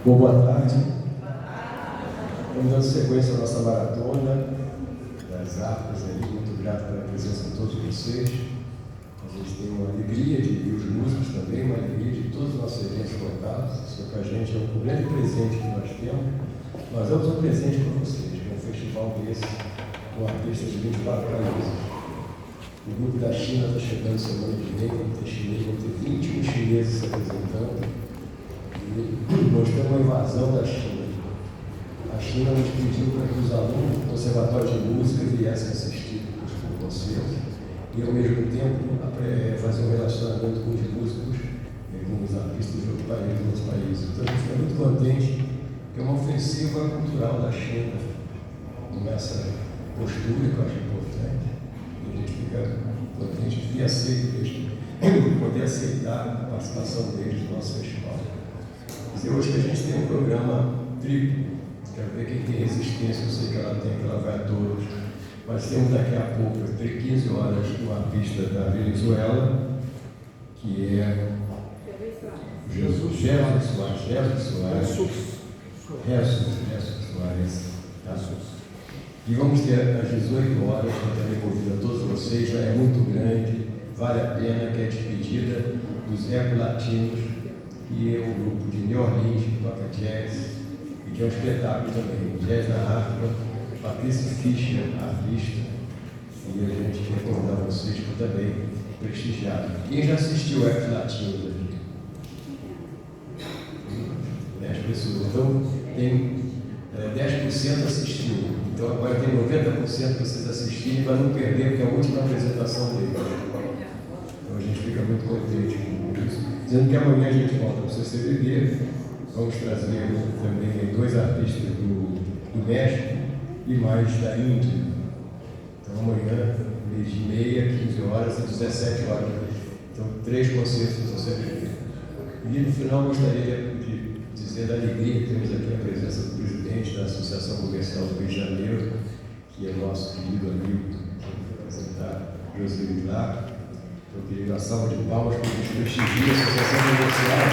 Boa tarde. Estamos dando sequência à nossa maratona das harpas ali. Muito grato pela presença de todos vocês. A gente tem uma alegria de ver os músicos também, uma alegria de todos os nossos eventos contados. Isso para a gente é um grande presente que nós temos. Nós damos um presente para vocês, que é um festival desse, com artistas de 24 países. O grupo da China está chegando semana que vem, vão ter 21 chineses se apresentando. Nós temos uma invasão da China. A China nos pediu para que os alunos do Conservatório de Música viessem assistir os concertos e, ao mesmo tempo, fazer um relacionamento com os músicos, com os artistas de outros países. Então, a gente fica muito contente que é uma ofensiva cultural da China, com essa postura que eu acho importante. E a gente fica contente de poder aceitar a participação deles no nosso festival. Hoje a gente tem um programa triplo. Quero ver quem tem resistência, eu sei que ela tem, que ela vai a todos. Mas temos daqui a pouco, às 15 horas, uma pista da Venezuela, que é Jesus Soares. E vamos ter às 18 horas, que também convido a todos vocês, já é muito grande, vale a pena, que é a despedida dos Eco-Latinos, que é um grupo de New Orleans que toca jazz e que é um espetáculo também, jazz na harpa, Patrícia Fischer, artista, e a gente quer convidar vocês para também prestigiar. Quem já assistiu Eco Latinos aqui? 10 pessoas. Então, tem 10% assistiu. Então, agora tem 90% que vocês assistirem para não perder, porque é a última apresentação dele. Então, a gente fica muito contente com isso. Dizendo que amanhã a gente volta para o CCBB, vamos trazer também 2 artistas do México e mais da Índia. Então amanhã, 12h30, 15 horas e 17 horas. Então 3 concertos do CCBB. E no final gostaria de dizer da alegria que temos aqui a presença do presidente da Associação Comercial do Rio de Janeiro, que é nosso querido amigo, que vai apresentar, José Vilar. Eu queria dar uma salva de palmas para que prestigie a Associação Comercial.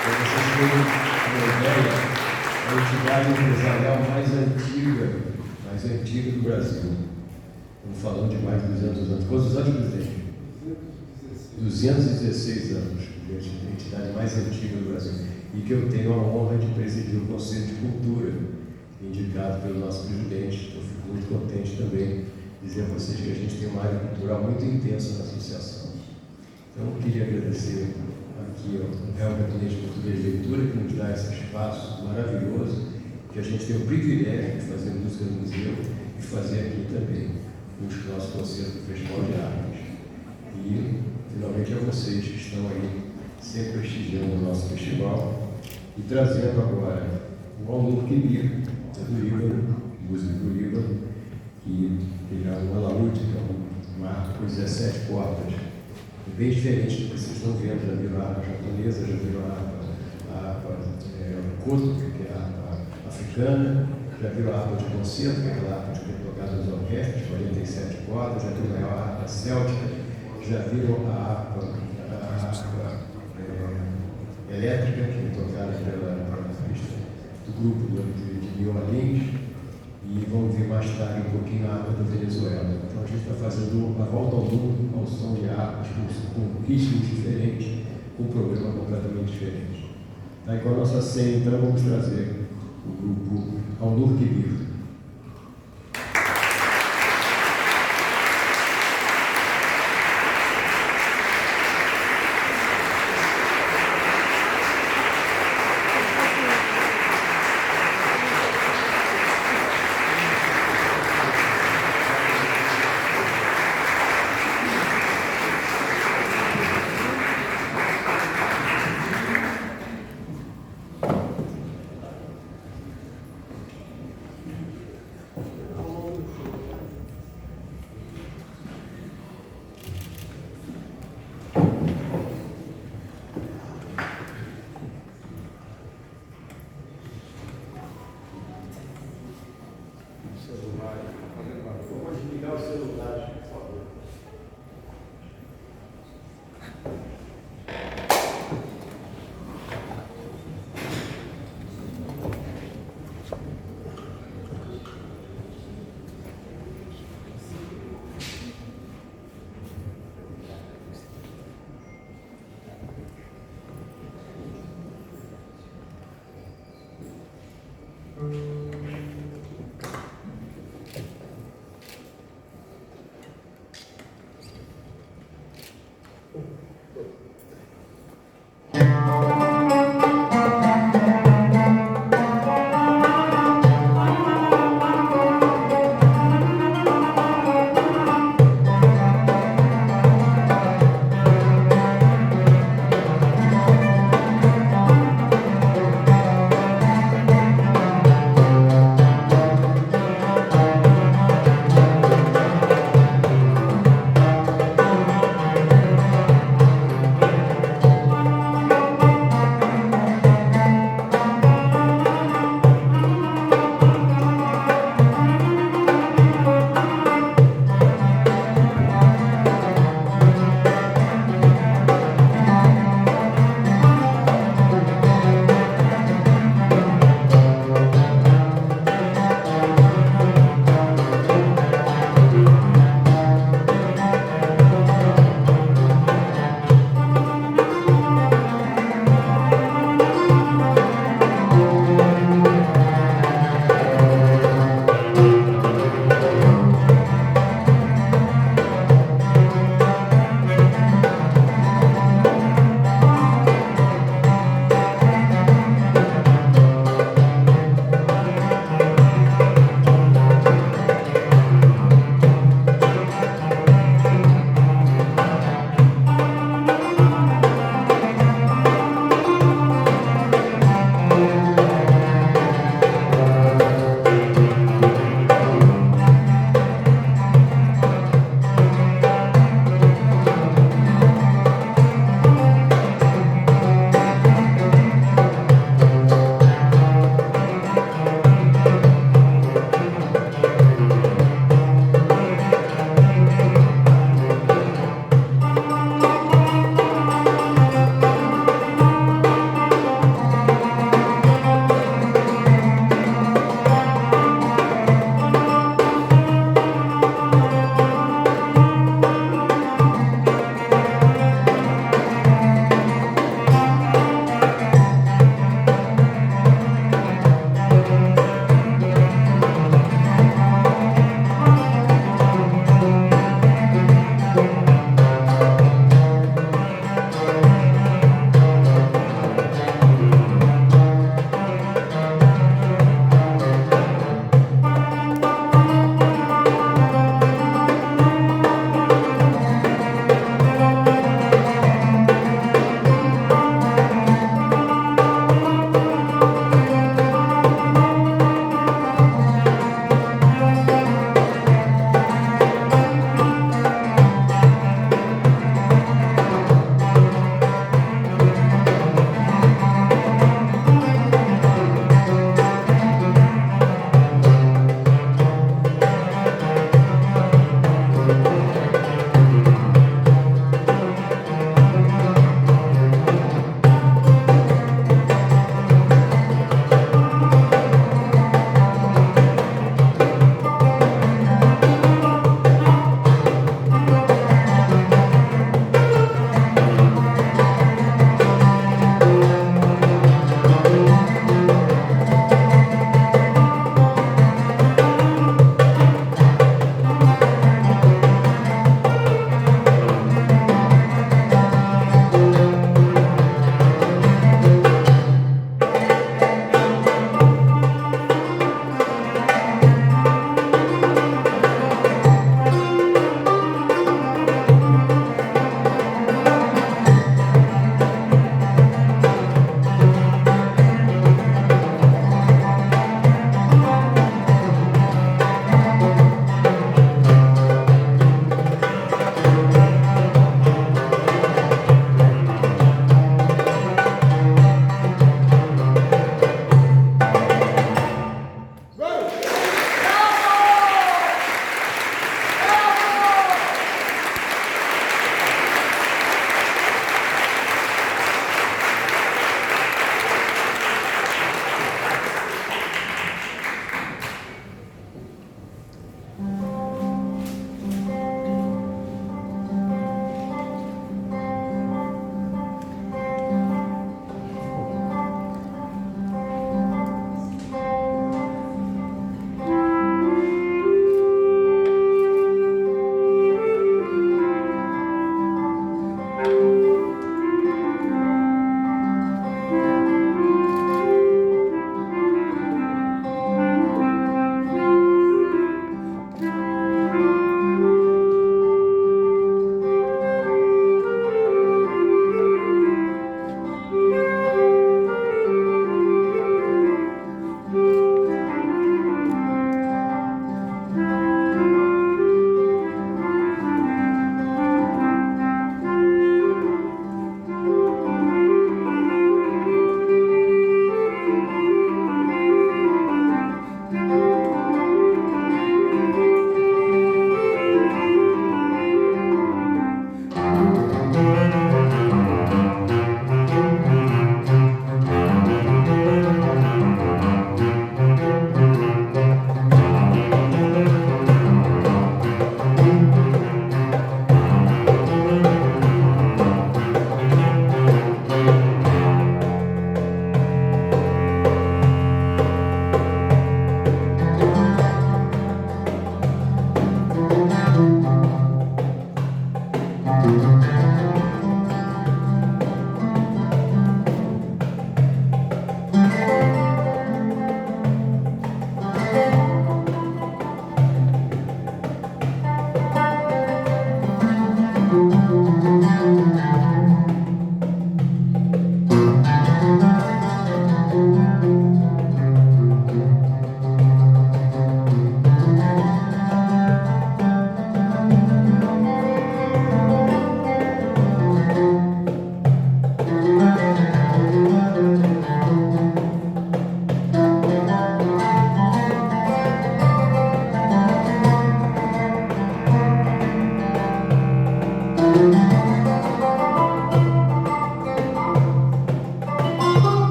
Para vocês terem uma ideia, a entidade empresarial mais antiga do Brasil. Estamos falando de mais de 200 anos. Quantos anos, presidente? 216 anos. A entidade mais antiga do Brasil. E que eu tenho a honra de presidir o Conselho de Cultura, indicado pelo nosso presidente. Eu fico muito contente também dizer a vocês que a gente tem uma área cultural muito intensa na associação. Então, eu queria agradecer aqui ao Gabinete de Cultura e Leitura, que nos dá esse espaço maravilhoso, que a gente tem o privilégio de fazer música no museu e fazer aqui também os nossos concertos do Festival de Artes. E, finalmente, a vocês que estão aí sempre prestigiando o nosso festival e trazendo agora o Al-Nur Kibir, do Líbano, música do Líbano, que é um alaúde, que é uma harpa com 17 cordas, bem diferente do que vocês estão vendo. Já viram a harpa japonesa, já viram a harpa koto, que é a harpa africana, já viram a harpa de concerto, que é aquela harpa que é tocada nas orquestras, 47 cordas, já viram a harpa céltica, já viram a harpa elétrica, que é tocada pela artista do grupo de New Orleans. E vamos ver mais tarde um pouquinho a harpa da Venezuela. Então a gente está fazendo a volta ao mundo ao som de harpas, com ritmos diferentes, com um programa completamente diferente. Tá? E com a nossa senha, então, vamos trazer o grupo Al-Nur Kibir.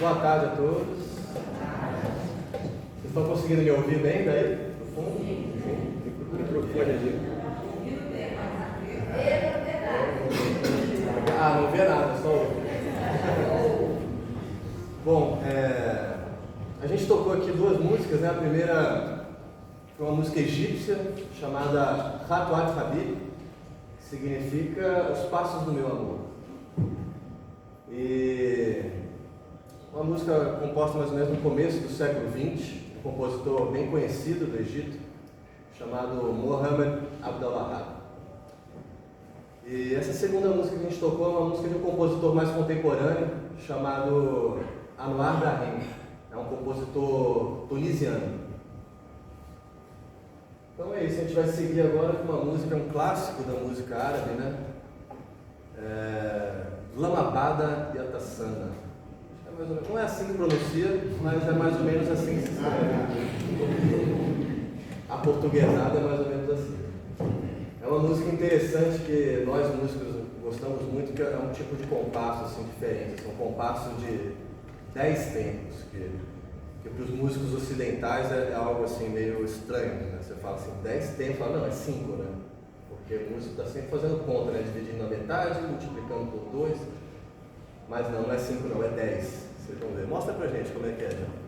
Boa tarde a todos. Vocês estão conseguindo me ouvir bem daí? No fundo? Sim. Microfone ali. Ah, não vê nada, só ouve. Bom, a gente tocou aqui duas músicas, né? A primeira foi uma música egípcia chamada Khatuat Habib, que significa Os Passos do Meu Amor. E uma música composta mais ou menos no começo do século XX, um compositor bem conhecido do Egito, chamado Mohammed Abdel-Wahab. E essa segunda música que a gente tocou é uma música de um compositor mais contemporâneo, chamado Anwar Brahim. É um compositor tunisiano. Então é isso, a gente vai seguir agora com uma música, um clássico da música árabe, né? Lamabada Yatasana. Não é assim que pronuncia, mas é mais ou menos assim que se escreve. A portuguesada é mais ou menos assim. É uma música interessante que nós músicos gostamos muito, que é um tipo de compasso assim, diferente. Assim, um compasso de 10 tempos, que para os músicos ocidentais é algo assim meio estranho. Né? Você fala assim, 10 tempos, fala, não, é 5, né? Porque o músico está sempre fazendo conta, né? Dividindo na metade, multiplicando por 2. Mas não é 5 não, é 10. Vocês vão ver. Mostra pra gente como é que é, já.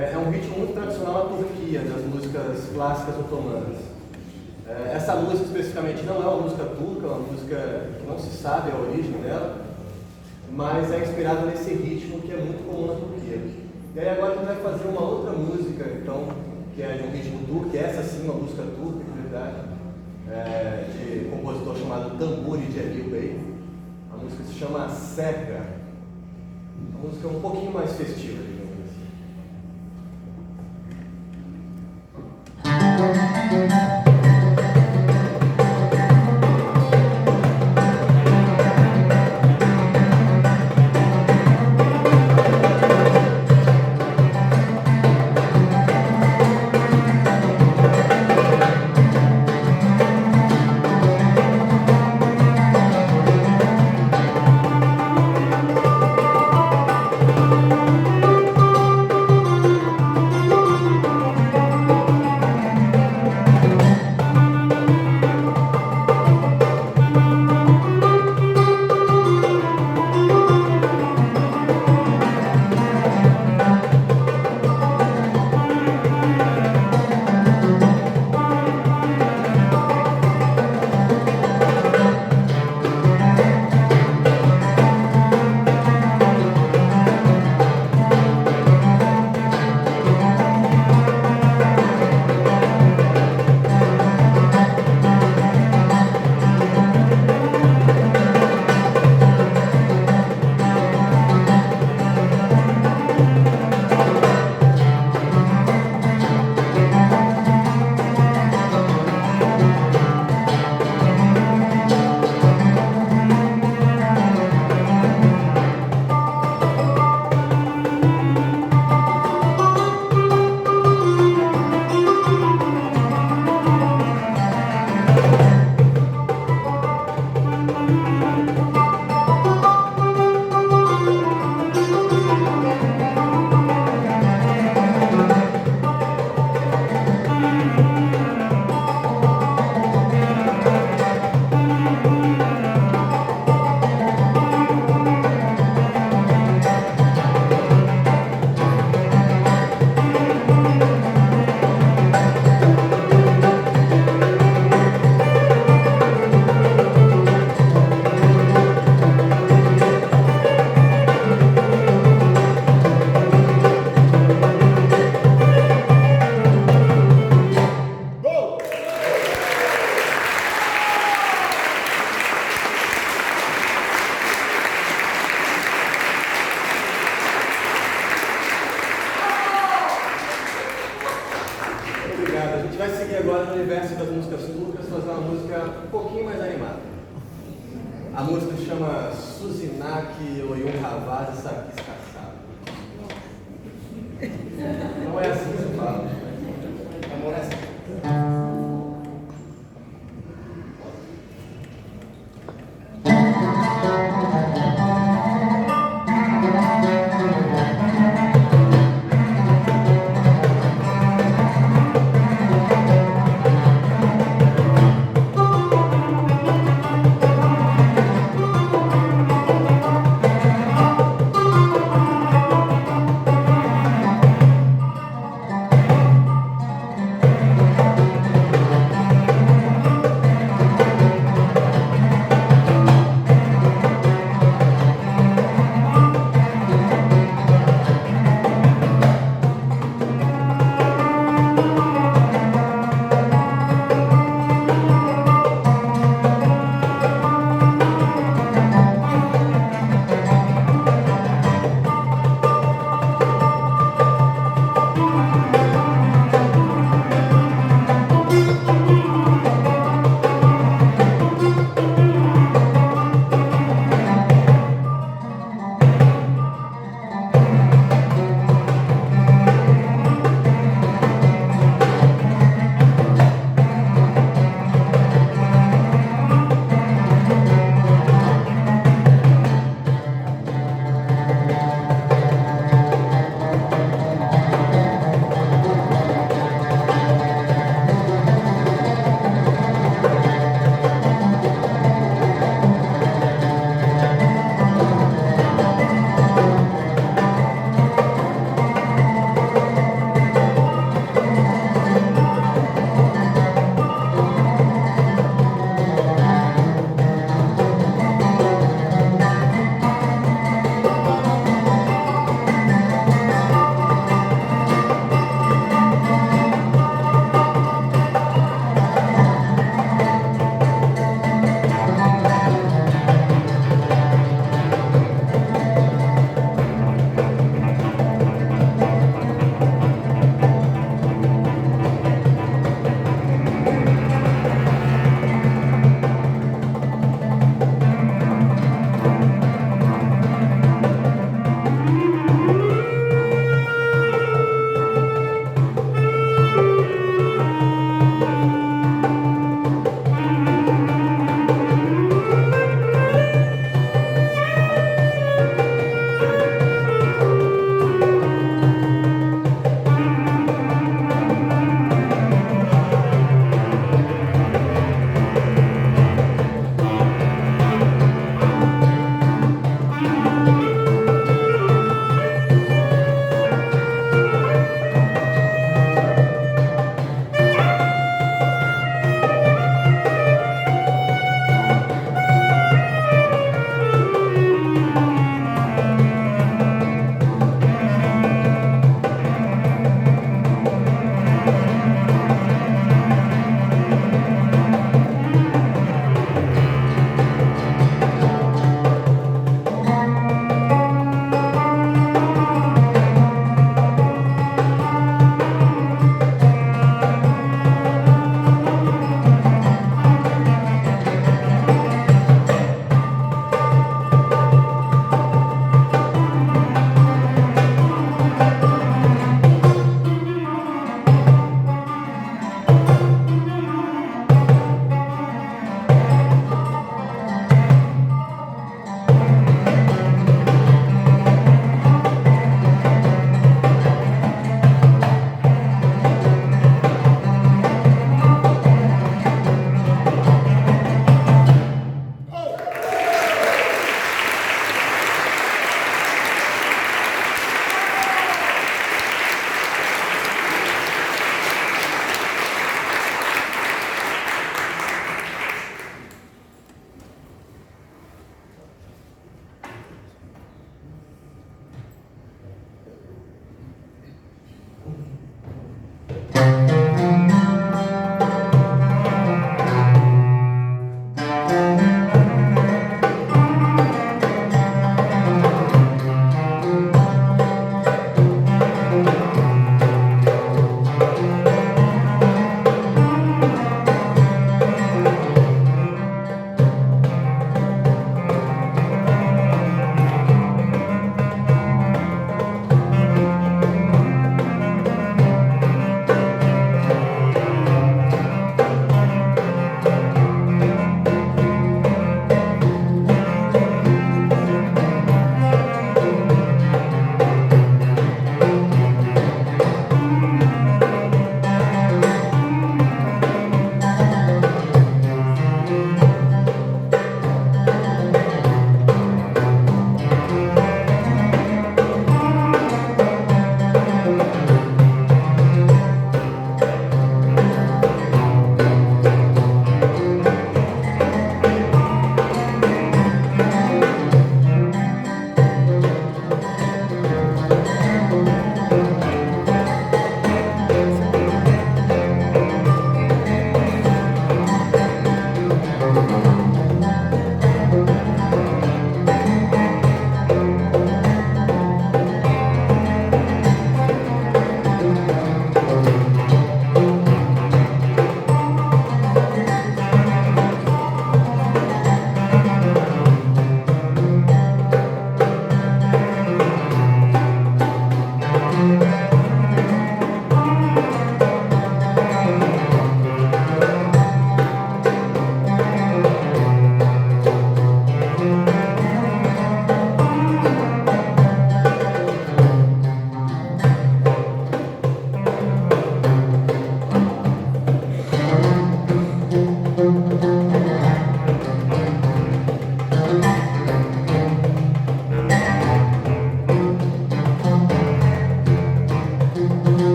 É um ritmo muito tradicional na Turquia, das músicas clássicas otomanas. Essa música especificamente não é uma música turca, é uma música que não se sabe a origem dela, mas é inspirada nesse ritmo que é muito comum na Turquia. E aí agora a gente vai fazer uma outra música, então, que é de um ritmo turco, essa sim uma música turca, de verdade, de um compositor chamado Tamburi Celil Bey. A música se chama Serga. A música é um pouquinho mais festiva, digamos assim. A música se chama Suzinak Oyun Havaz Sakis Kassab. Não é assim que se fala. Não é assim.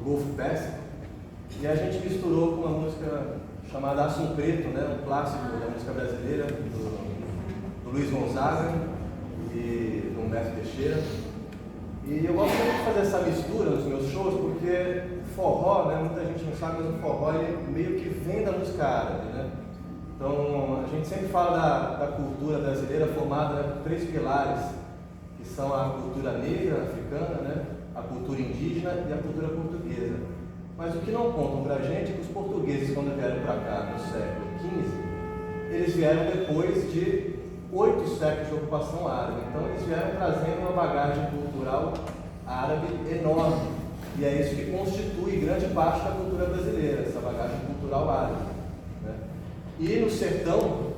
Golfo Pérsico, e a gente misturou com uma música chamada Assum Preto, né, um clássico da música brasileira, do Luiz Gonzaga e do Humberto Teixeira. E eu gosto muito de fazer essa mistura nos meus shows, porque forró, né, muita gente não sabe, mas o forró ele meio que vem da música árabe, né? Então, a gente sempre fala da cultura brasileira formada, né, por 3 pilares, que são a cultura negra, africana, né, a cultura indígena e a cultura portuguesa. Mas o que não contam para a gente é que os portugueses, quando vieram para cá no século XV, eles vieram depois de 8 séculos de ocupação árabe. Então, eles vieram trazendo uma bagagem cultural árabe enorme. E é isso que constitui grande parte da cultura brasileira, essa bagagem cultural árabe, né? E no sertão,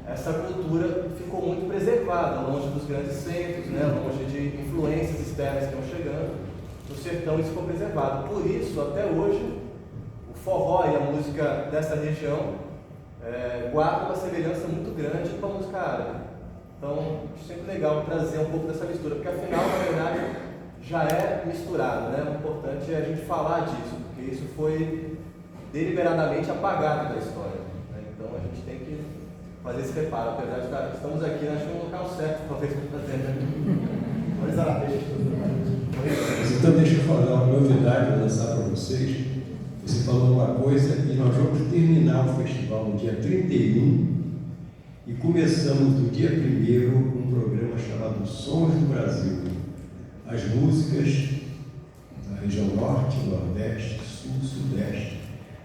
essa cultura ficou muito preservada, longe dos grandes centros, né? Longe de influências externas que estão chegando. No sertão isso ficou preservado. Por isso, até hoje, o forró e a música dessa região guardam uma semelhança muito grande com a música árabe. Então, é sempre legal trazer um pouco dessa mistura, porque afinal, na verdade, já é misturado, né? O importante é a gente falar disso, porque isso foi deliberadamente apagado da história, né? Então, a gente tem que fazer esse reparo, apesar de estar, estamos aqui, acho que no local certo, talvez, para fazer, né? Mas então, deixa eu falar uma novidade, vou lançar para vocês. Você falou uma coisa e nós vamos terminar o festival no dia 31 e começamos no dia 1º um programa chamado Sons do Brasil. As músicas da região Norte, Nordeste, Sul, Sudeste.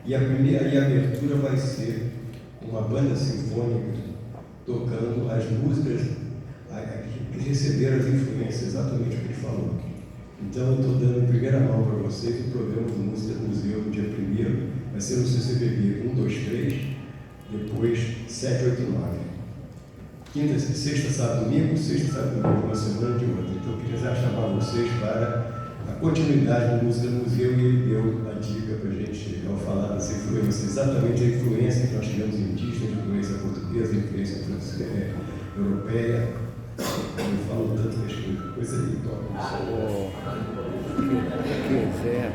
E a abertura vai ser uma banda sinfônica tocando as músicas que receberam as influências, exatamente o que ele falou. Então, eu estou dando em primeira mão para vocês o programa de música do museu no dia 1º, vai ser no CCBB 1, 2, 3, depois 7, 8, 9. Quinta, sexta, sábado, domingo, sexta, sábado, domingo, uma semana de outra. Então, eu queria já chamar vocês para a continuidade do Música do Museu, e ele deu a dica para a gente, ao falar dessa influência, exatamente a influência que nós tivemos indígena, a influência portuguesa, a influência europeia. Eu falo tanto das coisas ali, quiser.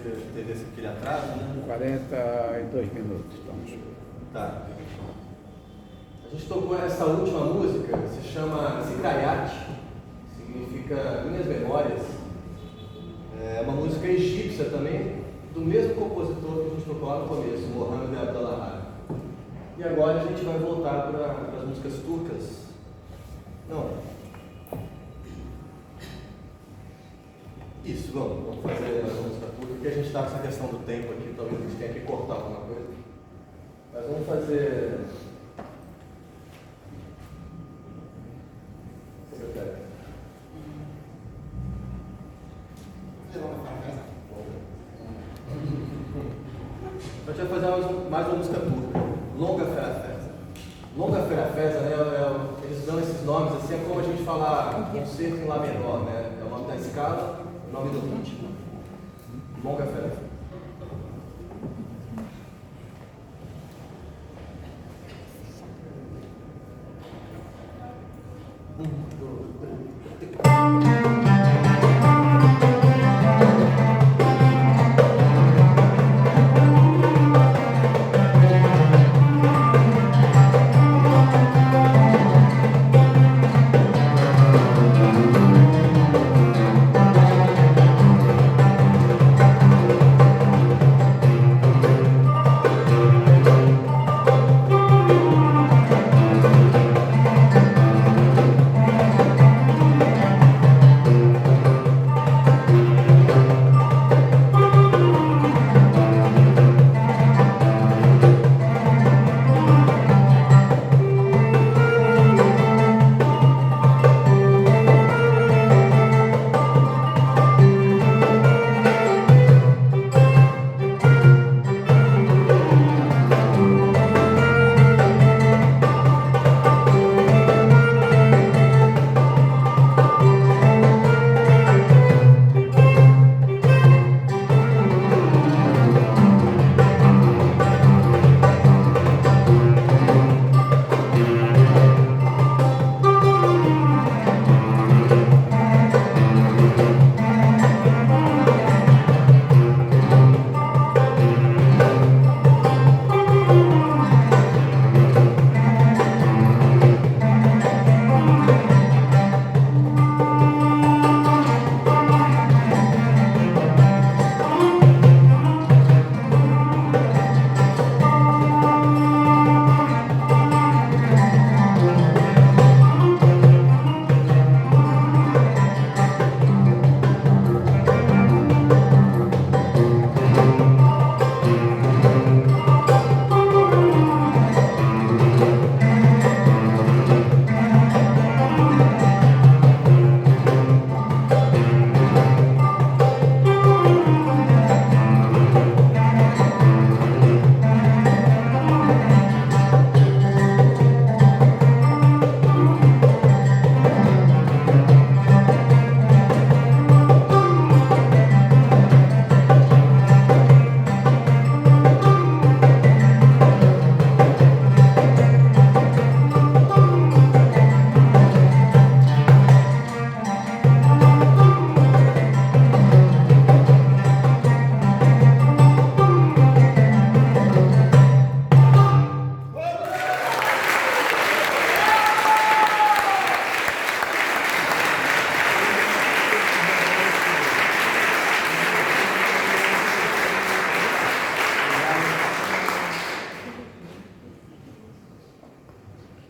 teve aquele atraso, né? 42 minutos, estamos. Tá. A gente tocou essa última música, se chama Zicraiate, significa Minhas Memórias. É uma música egípcia também, do mesmo compositor que a gente tocou lá no começo, Mohamed Abdallah. E agora a gente vai voltar para as músicas turcas. Não. Isso, vamos fazer a música turca, porque a gente está com essa questão do tempo aqui, talvez a gente tenha que cortar alguma coisa. Mas vamos fazer. Secretário. A gente vai fazer mais uma música turca, Longa Ferafesa. Longa Ferafesa, né, eles dão esses nomes assim, é como a gente falar concerto em Lá menor, né? É o nome da escala, o nome do ritmo. Longa Ferafesa.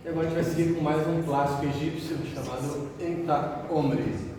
E agora a gente vai seguir com mais um clássico egípcio chamado Enta Omri.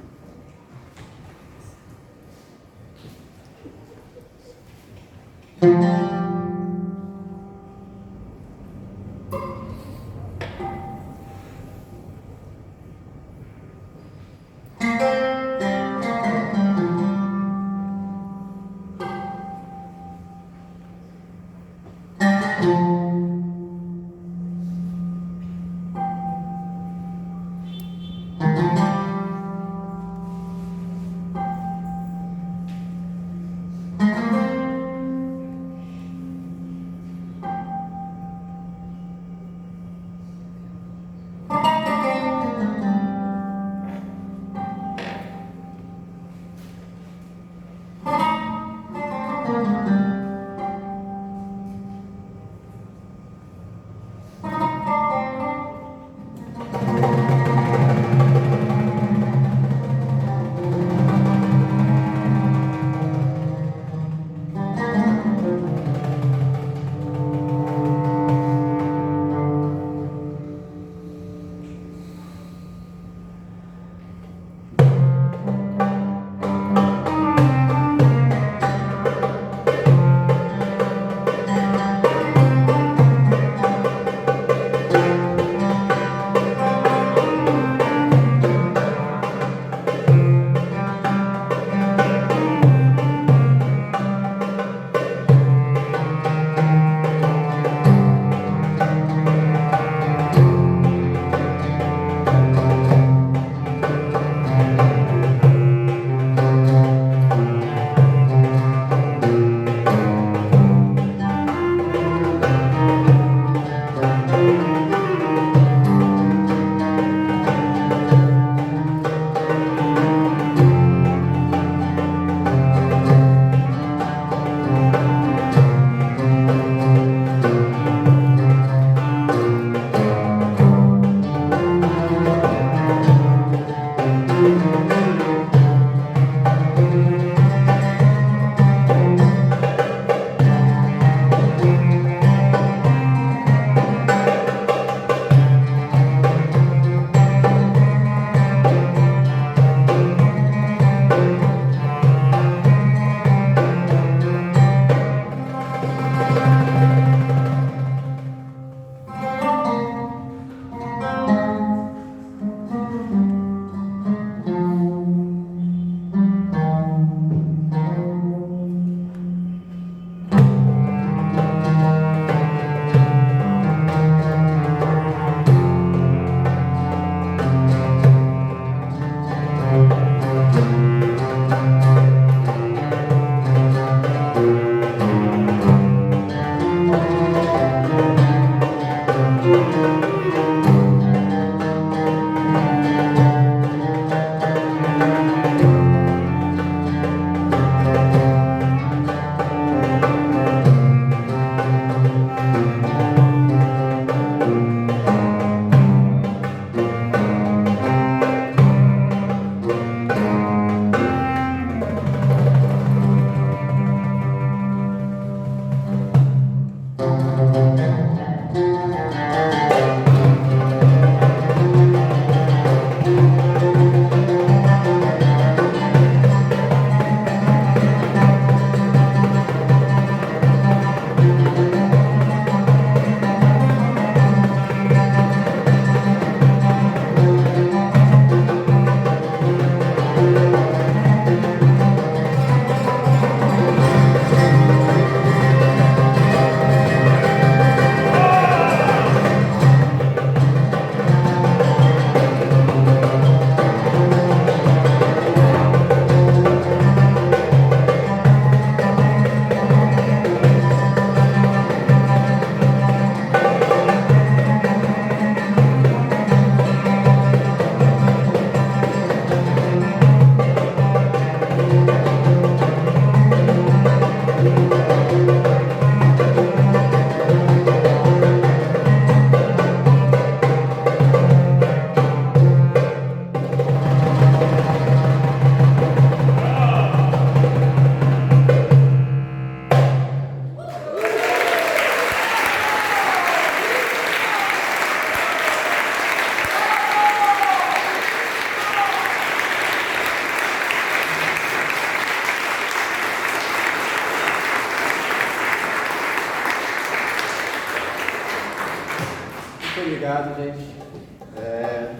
Obrigado, gente.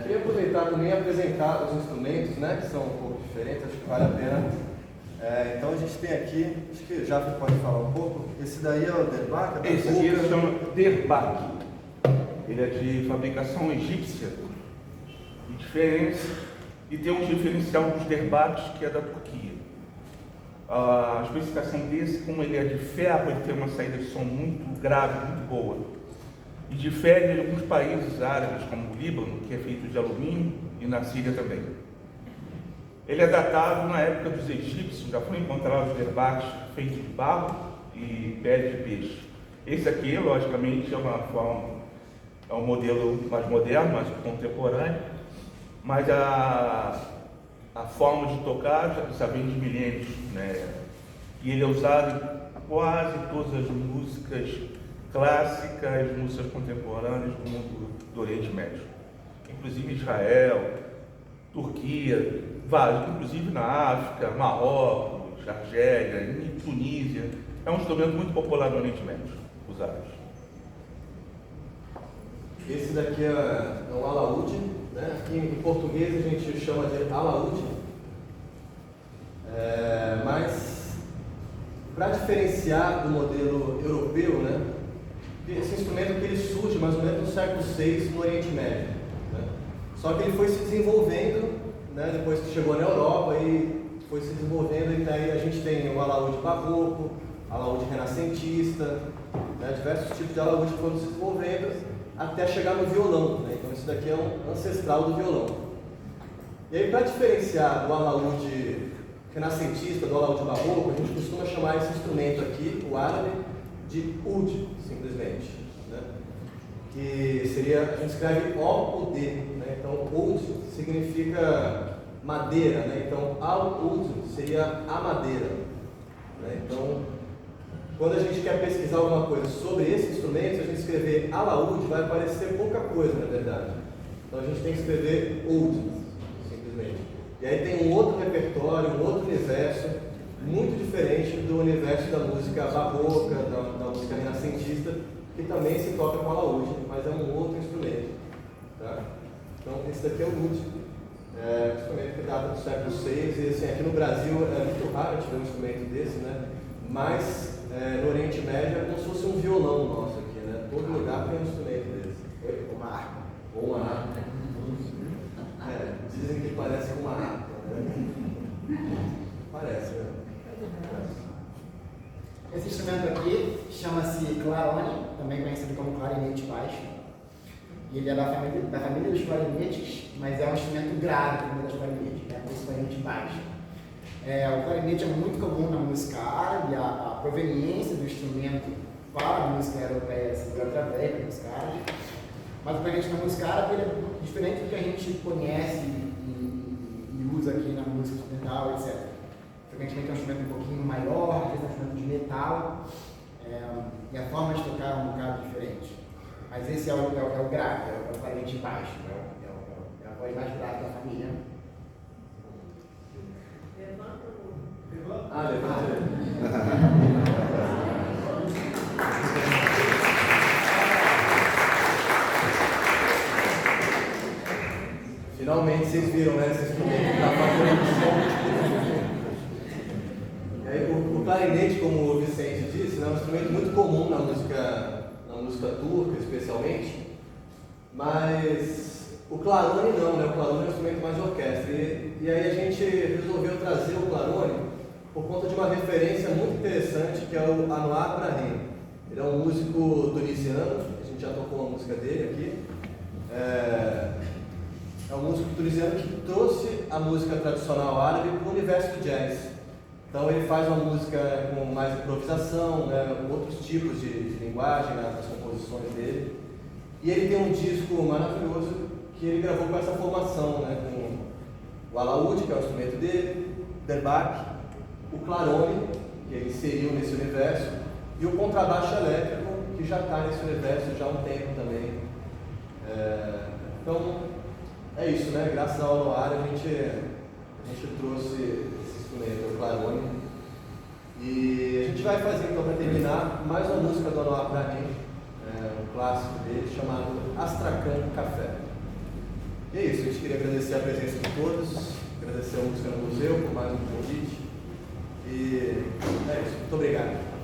Queria aproveitar também e apresentar os instrumentos, né, que são um pouco diferentes, acho que vale a pena. Então a gente tem aqui, acho que o Jaffa pode falar um pouco. Esse daí é o derbak? Esse aqui se chama derbak. Ele é de fabricação egípcia e tem um diferencial dos derbaks que é da Turquia. A especificação desse, como ele é de ferro, ele tem uma saída de som muito grave, muito boa. E difere de alguns países árabes, como o Líbano, que é feito de alumínio, e na Síria também. Ele é datado na época dos egípcios, já foram encontrados derbates feitos de barro e pele de peixe. Esse aqui, logicamente, é um modelo mais moderno, mais contemporâneo, mas a forma de tocar já vem de milênios, né? E ele é usado em quase todas as músicas clássicas, músicas contemporâneas do mundo do Oriente Médio, inclusive Israel, Turquia, vários, inclusive na África, Marrocos, Argélia, em Tunísia. É um instrumento muito popular no Oriente Médio, os árabes. Esse daqui é um alaúde, né? Aqui em português a gente chama de alaúde, mas para diferenciar do modelo europeu, né? Esse instrumento aqui ele surge mais ou menos no século VI no Oriente Médio, né? Só que ele foi se desenvolvendo, né? Depois que chegou na Europa e foi se desenvolvendo, e daí a gente tem o alaúde barroco, alaúde renascentista, né? Diversos tipos de alaúde que foram se desenvolvendo até chegar no violão, né? Então isso daqui é um ancestral do violão. E aí, para diferenciar do alaúde renascentista do alaúde barroco, a gente costuma chamar esse instrumento aqui, o árabe, de oud, simplesmente, né? Que seria, a gente escreve O-U-D, né? Então oud significa madeira, né? Então al-oud seria a madeira, né? Então, quando a gente quer pesquisar alguma coisa sobre esse instrumento, se a gente escrever alaúde, vai aparecer pouca coisa, na verdade. Então a gente tem que escrever oud, simplesmente. E aí tem um outro repertório, um outro universo, muito diferente do universo da música barroca, da música renascentista, que também se toca com alaúde, mas é um outro instrumento. Tá? Então esse daqui é o oud. É um instrumento que data do século VI, e assim, aqui no Brasil é muito raro a gente ver um instrumento desse, né? Mas no Oriente Médio é como se fosse um violão nosso aqui, né? Todo lugar tem um instrumento desse. Uma harpa. Ou uma harpa. Dizem que parece com uma harpa, né? Parece, né? Esse instrumento aqui chama-se clarone, também conhecido como clarinete baixo. E ele é da família dos clarinetes, mas é um instrumento grave, como das clarinetes, né? Por isso clarinete baixo. O clarinete é muito comum na música árabe, a proveniência do instrumento para a música europeia se deu através da música árabe, mas o clarinete na música árabe ele é diferente do que a gente conhece e usa aqui na música ocidental, etc. Frequentemente é um instrumento um pouquinho maior, às vezes é um instrumento de metal, e a forma de tocar é um bocado diferente. Mas esse é o grave, é o clarinete baixo, é a voz mais grave da família. Finalmente vocês viram, né? Esse instrumento que está fazendo som. E aí, o clarinete, como o Vicente disse, é um instrumento muito comum na música turca, especialmente. Mas o clarone não, né? O clarone é um instrumento mais de orquestra. E aí a gente resolveu trazer o clarone por conta de uma referência muito interessante que é o Anwar Brahim. Ele é um músico tunisiano, a gente já tocou uma música dele aqui. É um músico tunisiano que trouxe a música tradicional árabe para o universo do jazz. Então ele faz uma música com mais improvisação, né, outros tipos de linguagem nas composições dele. E ele tem um disco maravilhoso que ele gravou com essa formação, né, com o alaúde, que é o instrumento dele, derbak, o clarone, que ele inseriu nesse universo, e o contrabaixo elétrico, que já está nesse universo já há um tempo também. Então, é isso, né? Graças ao Anwar a gente trouxe esse instrumento, o clarone. E a gente vai fazer, então, para terminar, mais uma música do Anwar Brahim, um clássico dele, chamado Astrakhan Café. E é isso, a gente queria agradecer a presença de todos, agradecer a Música no Museu por mais um convite. E é isso, muito obrigado.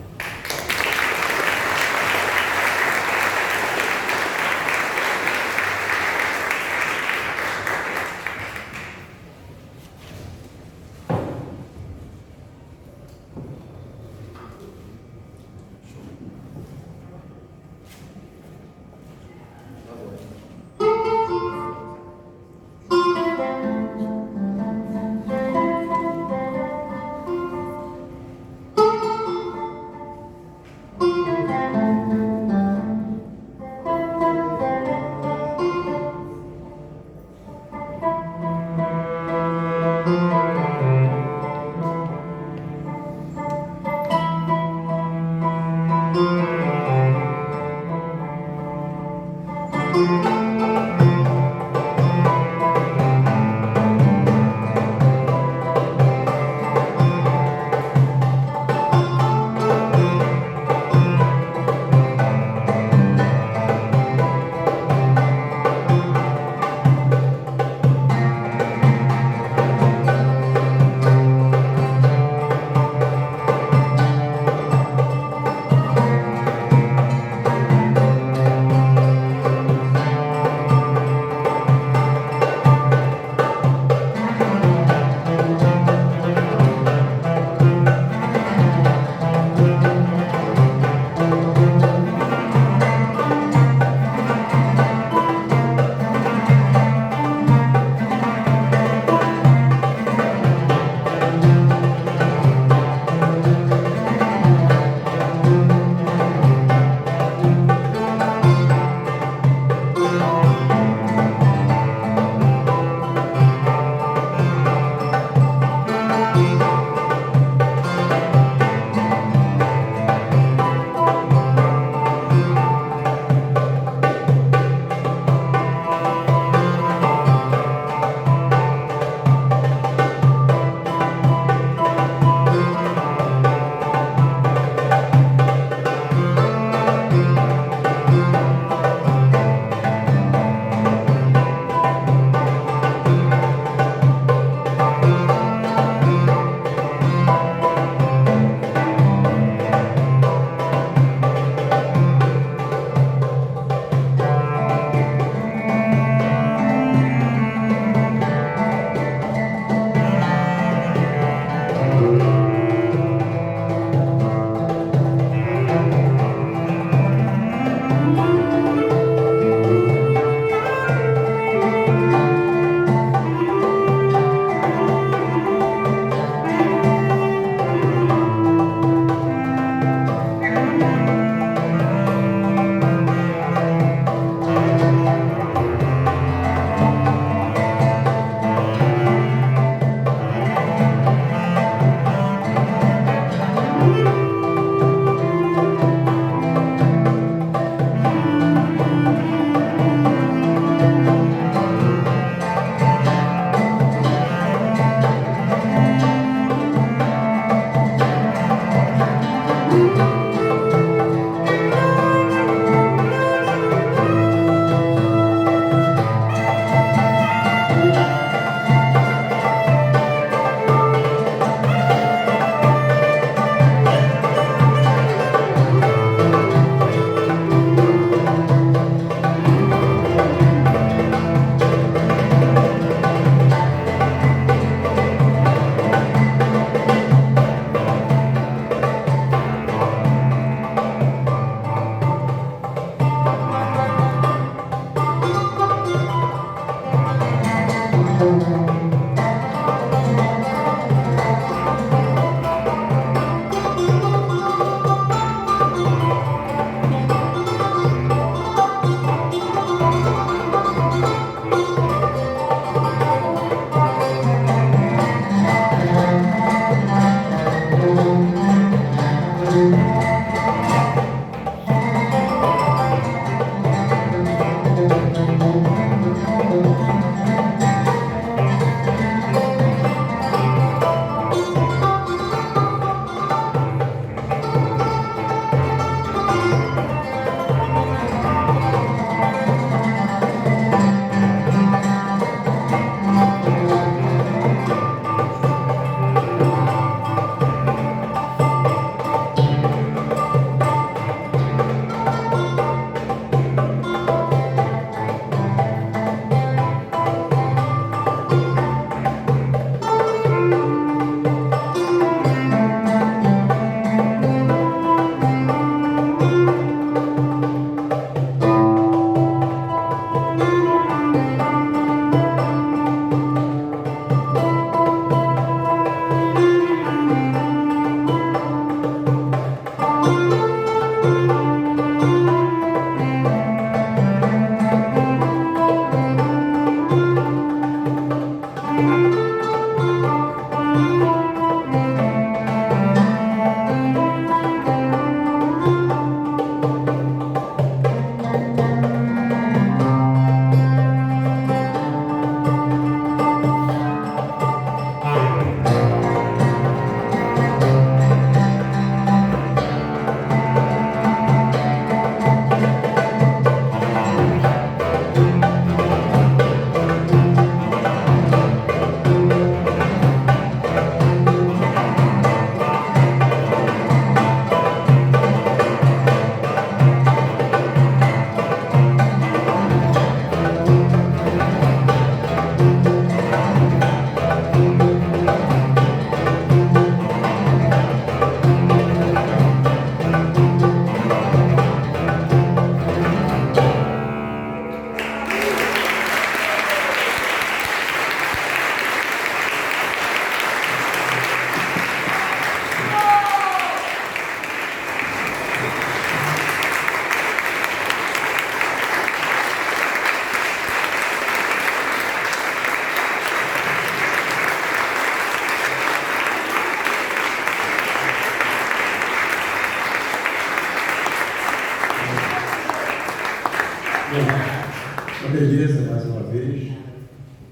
beleza, mais uma vez.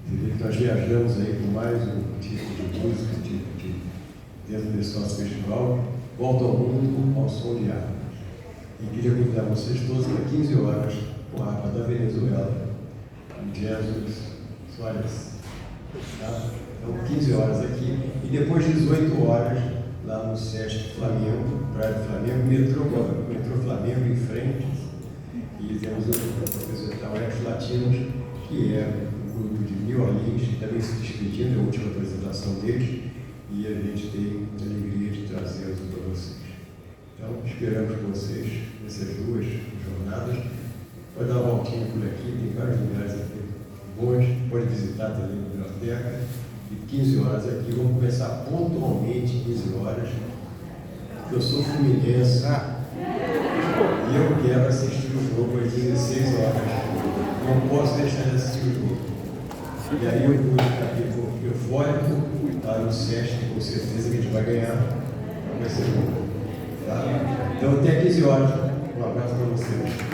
Você vê que nós viajamos aí com mais um tipo de música, dentro desse nosso festival. Volta ao mundo ao som de harpa. E queria convidar vocês todos para 15 horas com a harpa da Venezuela, Jesus Soares. Tá? Então, 15 horas aqui. E depois 18 horas lá no Sesc Flamengo, Praia do Flamengo, metrô Flamengo em frente. E temos o professor Ex Latinos, que é um grupo de New Orleans, que também se despedindo, é a última apresentação deles, e a gente tem a alegria de trazê-los para vocês. Então, esperamos por vocês nessas duas jornadas. Pode dar uma voltinha por aqui, tem vários lugares aqui bons, pode visitar também a biblioteca. E 15 horas aqui, vamos começar pontualmente 15 horas. Eu sou fluminense e eu quero assistir o jogo às 16 horas. Não posso deixar de assistir o jogo. E aí eu vou ficar aqui eufórico, tá? No Sesc, com certeza que a gente vai ganhar. Vai ser bom. Tá? Então até 15 horas. Um abraço para vocês.